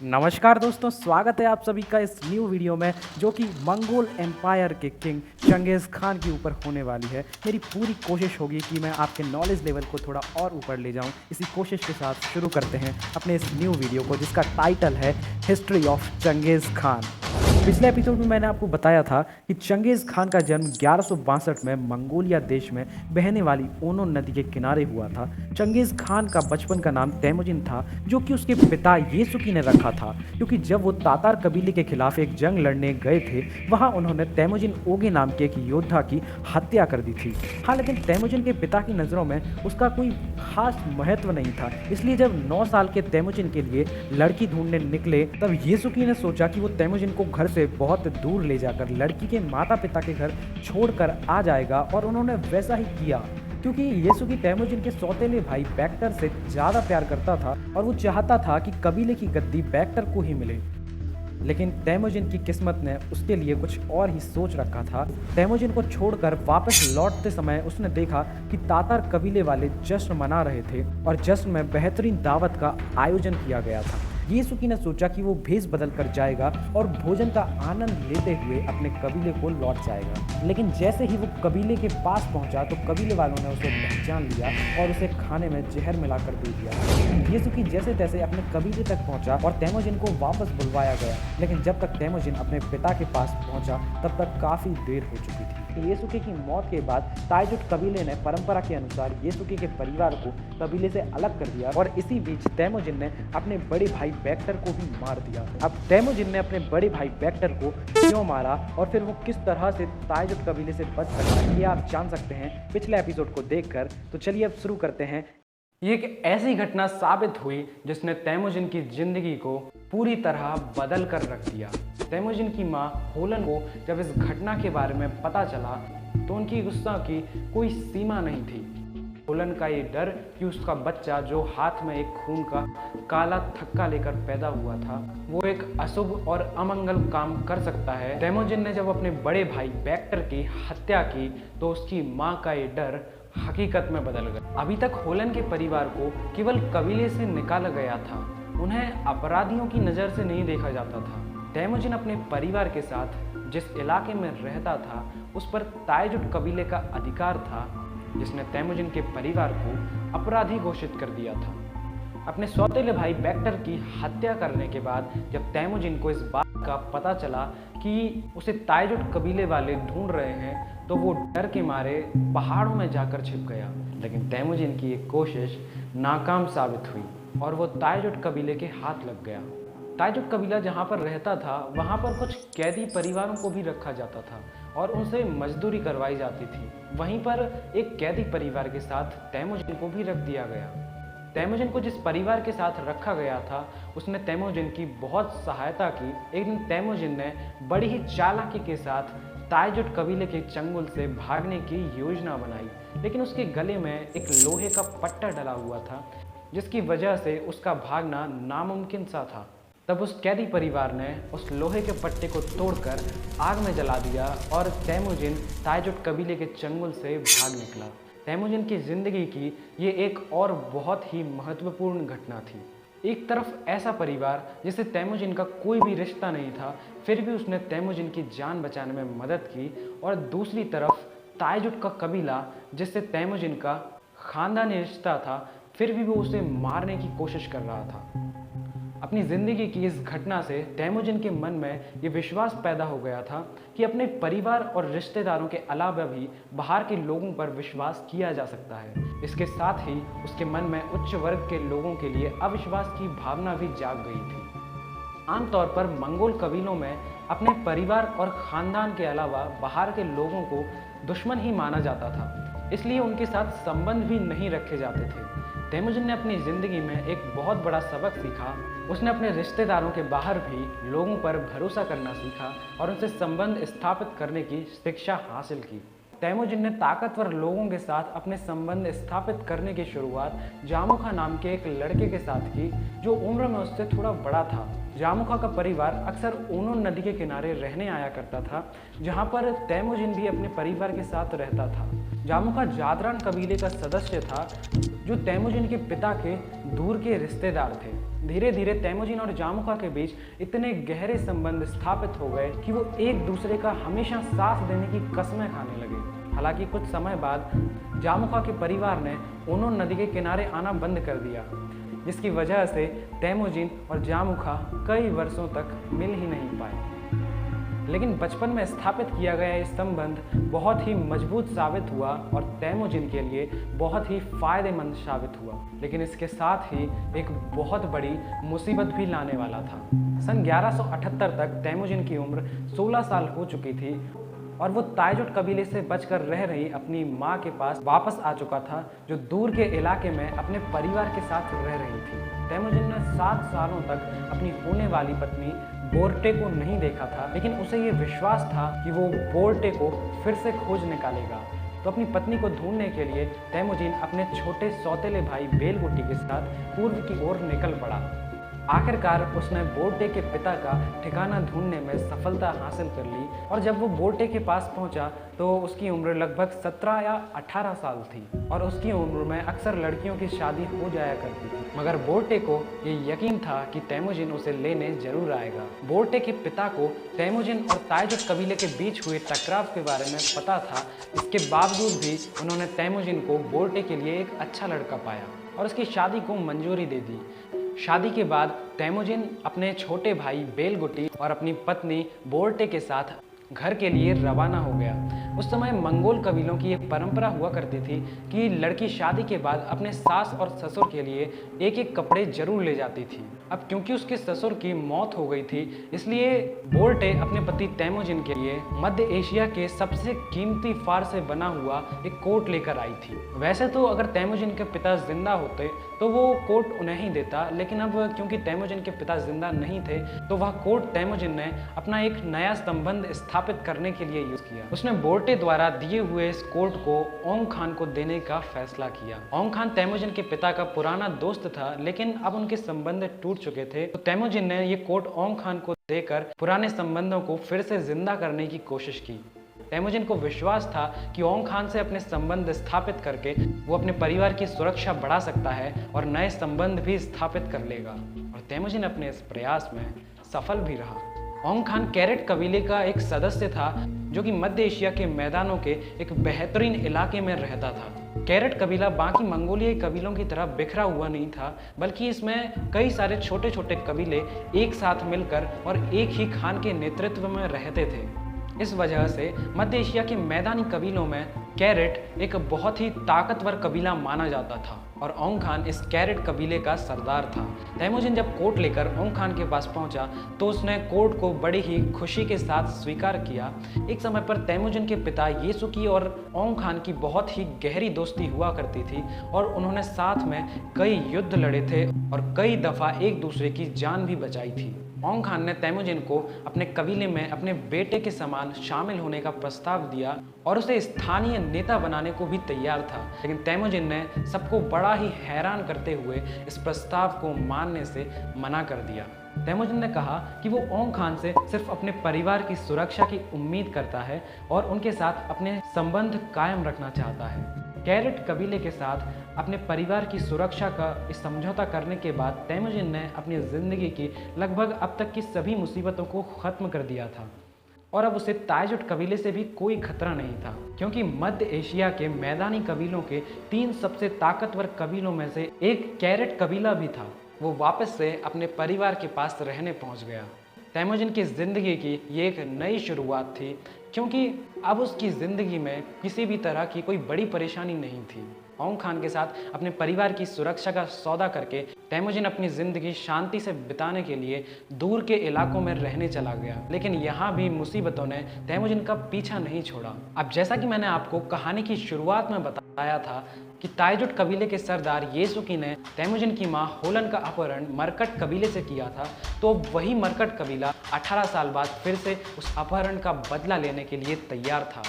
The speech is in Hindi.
नमस्कार दोस्तों, स्वागत है आप सभी का इस न्यू वीडियो में जो कि मंगोल एम्पायर के किंग चंगेज़ खान के ऊपर होने वाली है। मेरी पूरी कोशिश होगी कि मैं आपके नॉलेज लेवल को थोड़ा और ऊपर ले जाऊं। इसी कोशिश के साथ शुरू करते हैं अपने इस न्यू वीडियो को, जिसका टाइटल है हिस्ट्री ऑफ चंगेज़ खान। पिछले एपिसोड में मैंने आपको बताया था कि चंगेज़ खान का जन्म 1162 में मंगोलिया देश में बहने वाली ओनो नदी के किनारे हुआ था। चंगेज़ खान का बचपन का नाम तैमुजिन था, जो कि उसके पिता येसुकी ने रखा था, क्योंकि जब वो तातार कबीले के खिलाफ एक जंग लड़ने गए थे, वहाँ उन्होंने तैमुजिन ओगे नाम के एक योद्धा की हत्या कर दी थी। हाँ, लेकिन तैमुजिन के पिता की नज़रों में उसका कोई खास महत्व नहीं था, इसलिए जब 9 साल के तैमुजिन के लिए लड़की ढूंढने निकले, तब येसुकी ने सोचा कि वो तैमुजिन को घर से बहुत दूर ले जाकर लड़की के माता पिता के घर छोड़कर आ जाएगा, और उन्होंने वैसा ही किया, क्योंकि येसुकी तैमुजिन के सौतेले भाई बैक्टर से ज़्यादा प्यार करता था और वो चाहता था कि कबीले की गद्दी बैक्टर को ही मिले। लेकिन तैमुजिन की किस्मत ने उसके लिए कुछ और ही सोच रखा था। तैमुजिन को छोड़कर वापस लौटते समय उसने देखा कि तातार कबीले वाले जश्न मना रहे थे और जश्न में बेहतरीन दावत का आयोजन किया गया था। येसुकी ने सोचा कि वो भेष बदल कर जाएगा और भोजन का आनंद लेते हुए अपने कबीले को लौट जाएगा। लेकिन जैसे ही वो कबीले के पास पहुंचा तो कबीले वालों ने उसे पहचान लिया और उसे खाने में जहर मिलाकर दे दिया। येसुकी जैसे तैसे अपने कबीले तक पहुंचा और तैमुजिन को वापस बुलवाया गया, लेकिन जब तक तैमुजिन अपने पिता के पास पहुंचा तब तक काफ़ी देर हो चुकी थी। येसुकी की मौत के बाद ताइजुट कबीले ने परंपरा के अनुसार येसुकी के परिवार को कबीले से अलग कर दिया, और इसी बीच तैमुजिन ने अपने बड़े भाई बैक्टर को भी मार दिया। अब तैमुजिन ने अपने बड़े भाई बैक्टर को क्यों मारा और फिर वो किस तरह से ताइजुट कबीले से बच सका, ये आप जान सकते हैं पिछले एपिसोड को देखकर। तो चलिए अब शुरू करते हैं। ये एक ऐसी घटना साबित हुई जिसने तैमुजिन की जिंदगी को पूरी तरह बदल कर रख दिया। तैमुजिन की माँ होलन को जब इस घटना के बारे में पता चला तो उनकी गुस्सा की कोई सीमा नहीं थी। होलन का ये डर कि उसका बच्चा, जो हाथ में एक खून का काला थक्का लेकर पैदा हुआ था, वो एक अशुभ और अमंगल काम कर सकता है। तैमुजिन ने जब अपने बड़े भाई बैक्टर की हत्या की तो उसकी माँ का ये डर हकीकत में बदल गया। अभी तक होलन के परिवार को केवल कबीले से निकाला गया था, उन्हें अपराधियों की नज़र से नहीं देखा जाता था। तैमुजिन अपने परिवार के साथ जिस इलाके में रहता था उस पर ताइजुट कबीले का अधिकार था, जिसने तैमुजिन के परिवार को अपराधी घोषित कर दिया था। अपने सौतेले भाई बैक्टर की हत्या करने के बाद जब तैमुजिन को इस बात का पता चला कि उसे ताइजुट कबीले वाले ढूंढ रहे हैं, तो वो डर के मारे पहाड़ों में जाकर छिप गया। लेकिन तैमुजिन की एक कोशिश नाकाम साबित हुई और वो ताइजुट कबीले के हाथ लग गया। ताइजुट कबीला जहाँ पर रहता था वहाँ पर कुछ कैदी परिवारों को भी रखा जाता था और उनसे मजदूरी करवाई जाती थी। वहीं पर एक कैदी परिवार के साथ तैमुजिन को भी रख दिया गया। तैमुजिन को जिस परिवार के साथ रखा गया था उसने तैमुजिन की बहुत सहायता की। एक दिन तैमुजिन ने बड़ी ही चालाकी के साथ ताइजुट कबीले के चंगुल से भागने की योजना बनाई, लेकिन उसके गले में एक लोहे का पट्टा डला हुआ था, जिसकी वजह से उसका भागना नामुमकिन सा था। तब उस कैदी परिवार ने उस लोहे के पट्टे को तोड़कर आग में जला दिया और तैमुजिन ताइजुट कबीले के चंगुल से भाग निकला। तैमुजिन की ज़िंदगी की ये एक और बहुत ही महत्वपूर्ण घटना थी। एक तरफ ऐसा परिवार जिसे तैमुजिन का कोई भी रिश्ता नहीं था, फिर भी उसने तैमुजिन की जान बचाने में मदद की, और दूसरी तरफ ताइजुट का कबीला जिससे तैमुजिन का ख़ानदानी रिश्ता था, फिर भी वो उसे मारने की कोशिश कर रहा था। अपनी ज़िंदगी की इस घटना से तैमुजिन के मन में ये विश्वास पैदा हो गया था कि अपने परिवार और रिश्तेदारों के अलावा भी बाहर के लोगों पर विश्वास किया जा सकता है। इसके साथ ही उसके मन में उच्च वर्ग के लोगों के लिए अविश्वास की भावना भी जाग गई थी। आमतौर पर मंगोल कबीलों में अपने परिवार और ख़ानदान के अलावा बाहर के लोगों को दुश्मन ही माना जाता था, इसलिए उनके साथ संबंध भी नहीं रखे जाते थे। तैमुजिन ने अपनी ज़िंदगी में एक बहुत बड़ा सबक सीखा। उसने अपने रिश्तेदारों के बाहर भी लोगों पर भरोसा करना सीखा और उनसे संबंध स्थापित करने की शिक्षा हासिल की। तैमुजिन ने ताकतवर लोगों के साथ अपने संबंध स्थापित करने की शुरुआत जामुखा नाम के एक लड़के के साथ की, जो उम्र में उससे थोड़ा बड़ा था। जामुखा का परिवार अक्सर ओनो नदी के किनारे रहने आया करता था, जहाँ पर तैमुजिन भी अपने परिवार के साथ रहता था। जामुखा जादरान कबीले का सदस्य था, जो तैमुजिन के पिता के दूर के रिश्तेदार थे। धीरे धीरे तैमूजिन और जामुखा के बीच इतने गहरे संबंध स्थापित हो गए कि वो एक दूसरे का हमेशा साथ देने की कस्में खाने लगे। हालांकि कुछ समय बाद जामुखा के परिवार ने ओनो नदी के किनारे आना बंद कर दिया, जिसकी वजह से तैमूजिन और जामुखा कई वर्षों तक मिल ही नहीं पाए। लेकिन बचपन में स्थापित किया गया ये संबंध बहुत ही मजबूत साबित हुआ और तैमूजिन के लिए बहुत ही फायदेमंद साबित हुआ। लेकिन इसके साथ ही एक बहुत बड़ी मुसीबत भी लाने वाला था। सन 1178 तक तैमूजिन की उम्र 16 साल हो चुकी थी और वो ताइजुट कबीले से बचकर रह रही अपनी माँ के पास वापस आ चुका था, जो दूर के इलाके में अपने परिवार के साथ रह रही थी। तैमूजिन ने 7 सालों तक अपनी होने वाली पत्नी बोर्टे को नहीं देखा था, लेकिन उसे ये विश्वास था कि वो बोर्टे को फिर से खोज निकालेगा। तो अपनी पत्नी को ढूंढने के लिए तैमूजिन अपने छोटे सौतेले भाई बेलगुटी के साथ पूर्व की ओर निकल पड़ा। आखिरकार उसने बोर्टे के पिता का ठिकाना ढूंढने में सफलता हासिल कर ली और जब वो बोर्टे के पास पहुंचा तो उसकी उम्र लगभग 17 या 18 साल थी और उसकी उम्र में अक्सर लड़कियों की शादी हो जाया करती थी। मगर बोर्टे को ये यकीन था कि तैमूजिन उसे लेने जरूर आएगा। बोर्टे के पिता को तैमूजिन और ताइजुट कबीले के बीच हुए टकराव के बारे में पता था। इसके बावजूद भी उन्होंने तैमूजिन को बोर्टे के लिए एक अच्छा लड़का पाया और उसकी शादी को मंजूरी दे दी। शादी के बाद तैमूजिन अपने छोटे भाई बेलगुटी और अपनी पत्नी बोर्टे के साथ घर के लिए रवाना हो गया। उस समय मंगोल कबीलों की एक परंपरा हुआ करती थी कि लड़की शादी के बाद अपने सास और ससुर के लिए एक एक कपड़े जरूर ले जाती थी। अब क्योंकि उसके ससुर की मौत हो गई थी, इसलिए बोर्टे अपने पति तैमूजिन के लिए मध्य एशिया के सबसे कीमती फार से बना हुआ एक कोट लेकर आई थी। वैसे तो अगर तैमूजिन के पिता जिंदा होते तो वो कोट उन्हें ही देता, लेकिन अब क्योंकि तैमूजिन के पिता जिंदा नहीं थे तो वह कोट तैमूजिन ने अपना एक नया संबंध स्थापित करने के लिए यूज किया। उसने बोर्टे द्वारा दिए हुए इस कोट को ओंग खान को देने का फैसला किया। ओंग खान तैमूजिन के पिता का पुराना दोस्त था, लेकिन अब उनके संबंध टूट चुके थे। तो तैमूजिन ने ये कोट ओंग खान को देकर पुराने संबंधों को फिर से जिंदा करने की कोशिश की। तैमूजिन को विश्वास था कि ओंग खान से अपने संबंध स्थापित करके वो अपने परिवार की सुरक्षा बढ़ा सकता है और नए संबंध भी स्थापित कर लेगा, और तैमूजिन अपने इस प्रयास में सफल भी रहा। ओंग खान कैरेट कबीले का एक सदस्य था जो कि मध्य एशिया के मैदानों के एक बेहतरीन इलाके में रहता था। कैरेट कबीला बाकी मंगोलियाई कबीलों की तरह बिखरा हुआ नहीं था, बल्कि इसमें कई सारे छोटे छोटे कबीले एक साथ मिलकर और एक ही खान के नेतृत्व में रहते थे। इस वजह से मध्य एशिया के मैदानी कबीलों में कैरेट एक बहुत ही ताकतवर कबीला माना जाता था और ओंग खान इस कैरेट कबीले का सरदार था। तैमूजिन जब कोट लेकर ओंग खान के पास पहुंचा तो उसने कोट को बड़ी ही खुशी के साथ स्वीकार किया। एक समय पर तैमूजिन के पिता येसुकी और ओंग खान की बहुत ही गहरी दोस्ती हुआ करती थी और उन्होंने साथ में कई युद्ध लड़े थे और कई दफ़ा एक दूसरे की जान भी बचाई थी। ओंग खान ने तैमूजिन को अपने कबीले में अपने बेटे के समान शामिल होने का प्रस्ताव दिया और उसे स्थानीय नेता बनाने को भी तैयार था, लेकिन तैमूजिन ने सबको बड़ा ही हैरान करते हुए इस प्रस्ताव को मानने से मना कर दिया। तैमूजिन ने कहा कि वो ओंग खान से सिर्फ अपने परिवार की सुरक्षा की उम्मीद करता है और उनके साथ अपने संबंध कायम रखना चाहता है। कैरेट कबीले के साथ अपने परिवार की सुरक्षा का इस समझौता करने के बाद तैमूजिन ने अपनी ज़िंदगी की लगभग अब तक की सभी मुसीबतों को ख़त्म कर दिया था और अब उसे ताइजुट कबीले से भी कोई खतरा नहीं था, क्योंकि मध्य एशिया के मैदानी कबीलों के 3 सबसे ताकतवर कबीलों में से एक कैरेट कबीला भी था। वो वापस से अपने परिवार के पास रहने पहुंच गया। तैमूजिन की ज़िंदगी की ये एक नई शुरुआत थी, क्योंकि अब उसकी ज़िंदगी में किसी भी तरह की कोई बड़ी परेशानी नहीं थी। ओंग खान के साथ अपने परिवार की सुरक्षा का सौदा करके तैमूजिन अपनी ज़िंदगी शांति से बिताने के लिए दूर के इलाकों में रहने चला गया, लेकिन यहाँ भी मुसीबतों ने तैमूजिन का पीछा नहीं छोड़ा। अब जैसा कि मैंने आपको कहानी की शुरुआत में बताया था कि ताइजुट कबीले के सरदार येसुकी ने तैमूजिन की मां होलन का अपहरण मरकट कबीले से किया था, तो वही मरकट कबीला 18 साल बाद फिर से उस अपहरण का बदला लेने के लिए तैयार था।